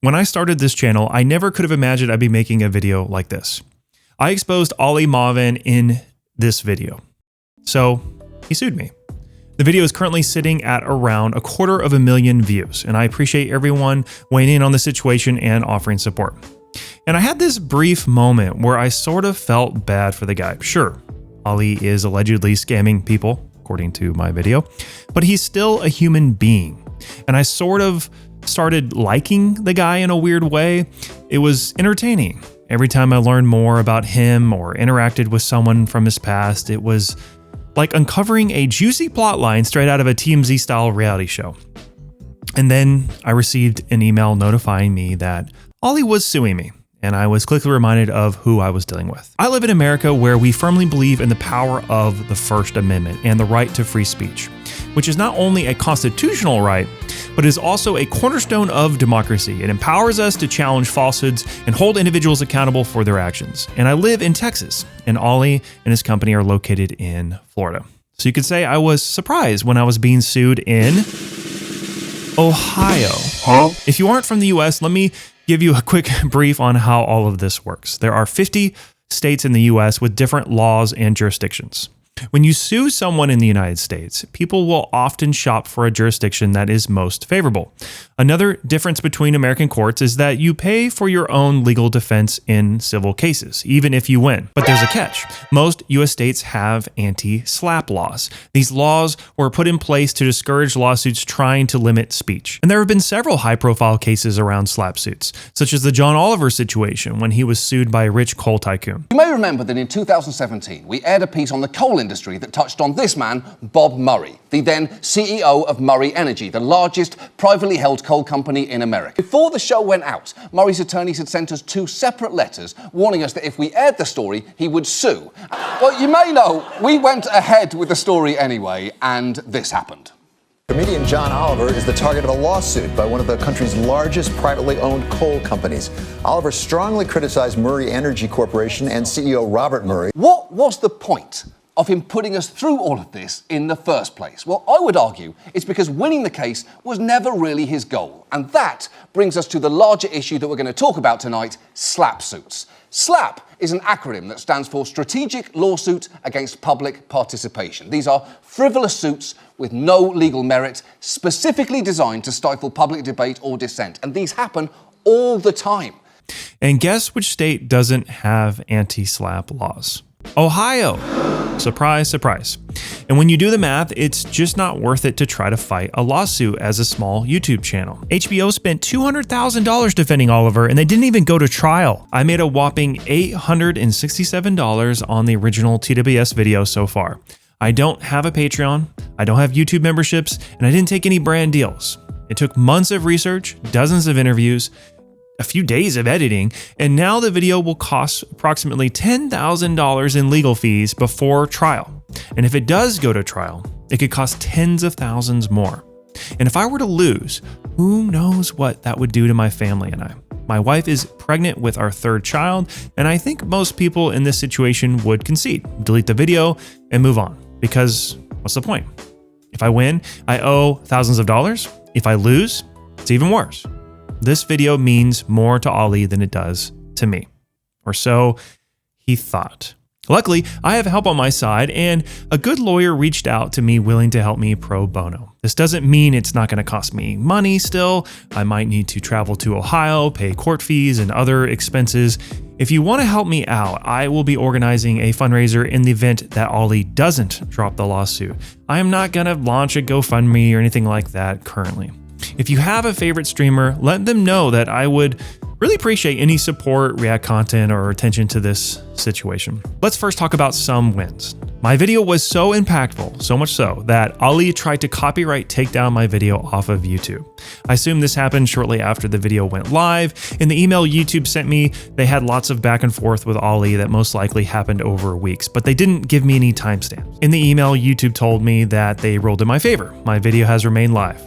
When I started this channel, I never could have imagined I'd be making a video like this. I exposed Ali Mahvan in this video, so he sued me. The video is currently sitting at around 250,000 views, and I appreciate everyone weighing in on the situation and offering support. And I had this brief moment where I sort of felt bad for the guy. Sure, Ali is allegedly scamming people, according to my video, but he's still a human being. And I sort of started liking the guy in a weird way. It was entertaining. Every time I learned more about him or interacted with someone from his past, it was like uncovering a juicy plotline straight out of a TMZ-style reality show. And then I received an email notifying me that Ali was suing me, and I was quickly reminded of who I was dealing with. I live in America where we firmly believe in the power of the First Amendment and the right to free speech, which is not only a constitutional right, but is also a cornerstone of democracy. It empowers us to challenge falsehoods and hold individuals accountable for their actions. And I live in Texas, and Ali and his company are located in Florida. So you could say I was surprised when I was being sued in Ohio. If you aren't from the US, let me give you a quick brief on how all of this works. There are 50 states in the US with different laws and jurisdictions. When you sue someone in the United States, people will often shop for a jurisdiction that is most favorable. Another difference between American courts is that you pay for your own legal defense in civil cases, even if you win. But there's a catch. Most US states have anti-SLAPP laws. These laws were put in place to discourage lawsuits trying to limit speech. And there have been several high-profile cases around SLAPP suits, such as the John Oliver situation when he was sued by a rich coal tycoon. You may remember that in 2017, we aired a piece on the coal industry that touched on this man, Bob Murray, the then CEO of Murray Energy, the largest privately held coal company in America. Before the show went out, Murray's attorneys had sent us 2 separate letters warning us that if we aired the story, he would sue. Well, you may know, we went ahead with the story anyway, and this happened. Comedian John Oliver is the target of a lawsuit by one of the country's largest privately owned coal companies. Oliver strongly criticized Murray Energy Corporation and CEO Robert Murray. What was the point of him putting us through all of this in the first place? Well, I would argue it's because winning the case was never really his goal. And that brings us to the larger issue that we're going to talk about tonight, SLAPP suits. SLAPP is an acronym that stands for Strategic Lawsuit Against Public Participation. These are frivolous suits with no legal merit, specifically designed to stifle public debate or dissent. And these happen all the time. And guess which state doesn't have anti-SLAPP laws? Ohio. Surprise, surprise. And when you do the math, it's just not worth it to try to fight a lawsuit as a small YouTube channel. HBO spent $200,000 defending Oliver, and they didn't even go to trial. I made a whopping $867 on the original TWS video so far. I don't have a Patreon, I don't have YouTube memberships, and I didn't take any brand deals. It took months of research, dozens of interviews, a few days of editing, and now the video will cost approximately $10,000 in legal fees before trial. And if it does go to trial, it could cost tens of thousands more. And if I were to lose, who knows what that would do to my family and I. My wife is pregnant with our 3rd child, and I think most people in this situation would concede, delete the video, and move on. Because what's the point? If I win, I owe thousands of dollars. If I lose, it's even worse. This video means more to Ali than it does to me. Or so he thought. Luckily, I have help on my side, and a good lawyer reached out to me willing to help me pro bono. This doesn't mean it's not going to cost me money still. I might need to travel to Ohio, pay court fees and other expenses. If you want to help me out, I will be organizing a fundraiser in the event that Ali doesn't drop the lawsuit. I am not going to launch a GoFundMe or anything like that currently. If you have a favorite streamer, let them know that I would really appreciate any support, react content, or attention to this situation. Let's first talk about some wins. My video was so impactful, so much so, that Ali tried to copyright take down my video off of YouTube. I assume this happened shortly after the video went live. In the email YouTube sent me, they had lots of back and forth with Ali that most likely happened over weeks, but they didn't give me any timestamps. In the email, YouTube told me that they ruled in my favor. My video has remained live.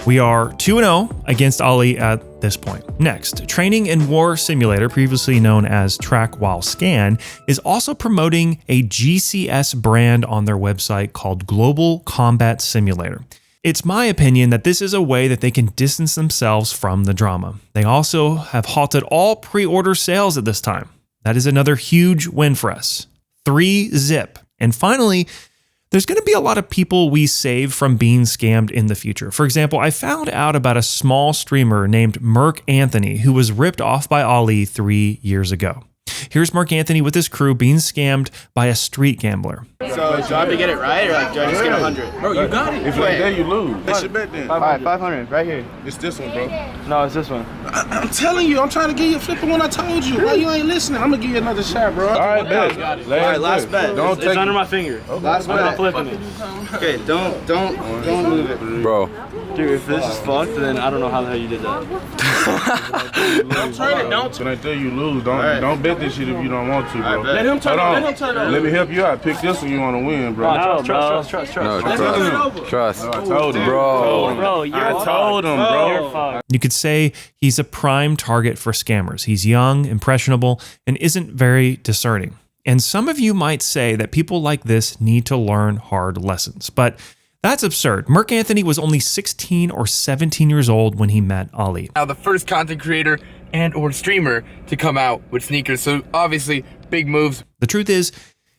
We are 2-0 against Ali at this point. Next, Training and War Simulator, previously known as Track While Scan, is also promoting a GCS brand on their website called Global Combat Simulator. It's my opinion that this is a way that they can distance themselves from the drama. They also have halted all pre-order sales at this time. That is another huge win for us. 3-zip. And finally, there's going to be a lot of people we save from being scammed in the future. For example, I found out about a small streamer named Merk Anthony who was ripped off by Ali 3 years ago. Here's Mark Anthony with his crew being scammed by a street gambler. So do I have to get it right, or like, do I just get 100? Bro, you got it. If like that, you lose. What's your bet then? All right, 500, right here. It's this one, bro. No, it's this one. I'm telling you, I'm trying to get you flipping when I told you. Why you ain't listening? I'm gonna give you another shot, bro. All right, bet. All right, last bet. Don't It's under my finger. Last bet. I'm flipping it. Okay, don't move it. Bro. Dude, if this is fucked, then I don't know how the hell you did that. Don't turn it, don't. When I tell you lose, don't bet this shit if you don't want to, bro. Let him turn it. Let me help you out. Pick this one you want to win, bro. No, trust. No, trust. I told him, Bro. Bro, you're I told him, bro. You're fucked. You could say he's a prime target for scammers. He's young, impressionable, and isn't very discerning. And some of you might say that people like this need to learn hard lessons, but that's absurd. Merk Anthony was only 16 or 17 years old when he met Ali. Now the first content creator and or streamer to come out with sneakers, so obviously big moves. The truth is,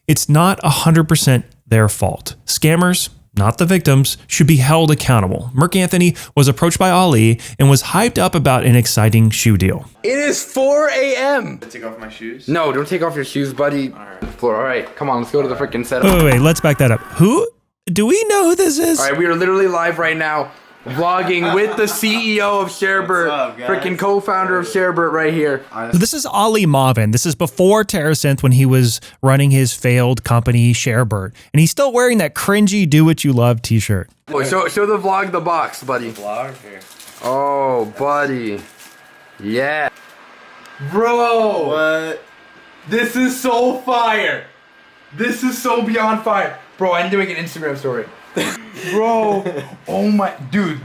it's not 100% their fault. Scammers, not the victims, should be held accountable. Merk Anthony was approached by Ali and was hyped up about an exciting shoe deal. It is 4 a.m. Take off my shoes? No, don't take off your shoes, buddy. Floor. All right, come on, let's go to the freaking setup. Wait, let's back that up. Do we know who this is? All right, we are literally live right now, vlogging with the CEO of Sharebird, freaking co-founder of Sharebird right here. So this is Ali Mahvan. This is before Terasynth when he was running his failed company, Sharebird. And he's still wearing that cringy Do What You Love t-shirt. Oh, show the vlog the box, buddy. Vlog here. Oh, buddy. Yeah. Bro. What? This is so fire. This is so beyond fire. Bro, I need to make an Instagram story. Bro, oh my, dude,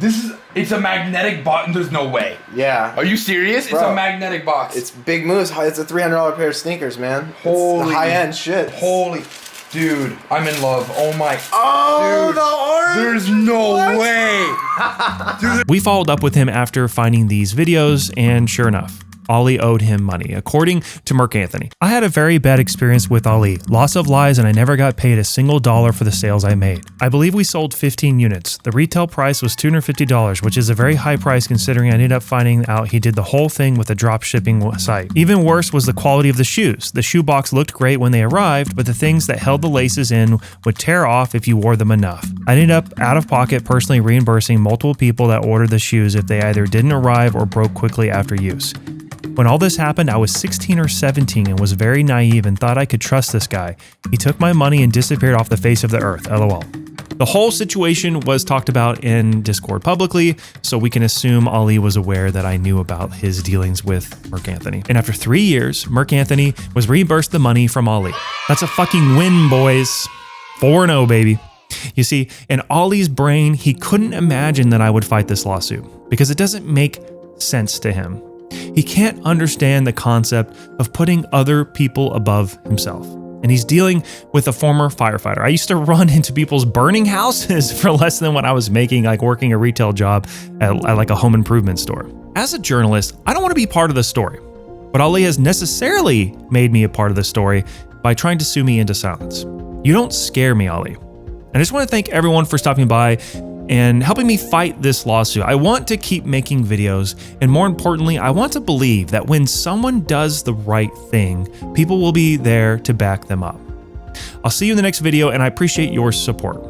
it's a magnetic box, there's no way. Yeah. Are you serious? Bro, it's a magnetic box. It's big moves. It's a $300 pair of sneakers, man. Holy. It's high-end shit. Holy, dude, I'm in love. Oh my. Oh, dude, the orange. there's no way. We followed up with him after finding these videos, and sure enough, Ali owed him money, according to Merk Anthony. I had a very bad experience with Ali. Loss of lives, and I never got paid a single dollar for the sales I made. I believe we sold 15 units. The retail price was $250, which is a very high price considering I ended up finding out he did the whole thing with a drop shipping site. Even worse was the quality of the shoes. The shoe box looked great when they arrived, but the things that held the laces in would tear off if you wore them enough. I ended up out of pocket personally reimbursing multiple people that ordered the shoes if they either didn't arrive or broke quickly after use. When all this happened, I was 16 or 17 and was very naive and thought I could trust this guy. He took my money and disappeared off the face of the earth, LOL. The whole situation was talked about in Discord publicly, so we can assume Ali was aware that I knew about his dealings with Merk Anthony. And after 3 years, Merk Anthony was reimbursed the money from Ali. That's a fucking win, boys. 4-0, baby. You see, in Ali's brain, he couldn't imagine that I would fight this lawsuit because it doesn't make sense to him. He can't understand the concept of putting other people above himself. And he's dealing with a former firefighter. I used to run into people's burning houses for less than what I was making, like working a retail job at like a home improvement store. As a journalist, I don't want to be part of the story, but Ali has necessarily made me a part of the story by trying to sue me into silence. You don't scare me, Ali. I just want to thank everyone for stopping by and helping me fight this lawsuit. I want to keep making videos, and more importantly, I want to believe that when someone does the right thing, people will be there to back them up. I'll see you in the next video, and I appreciate your support.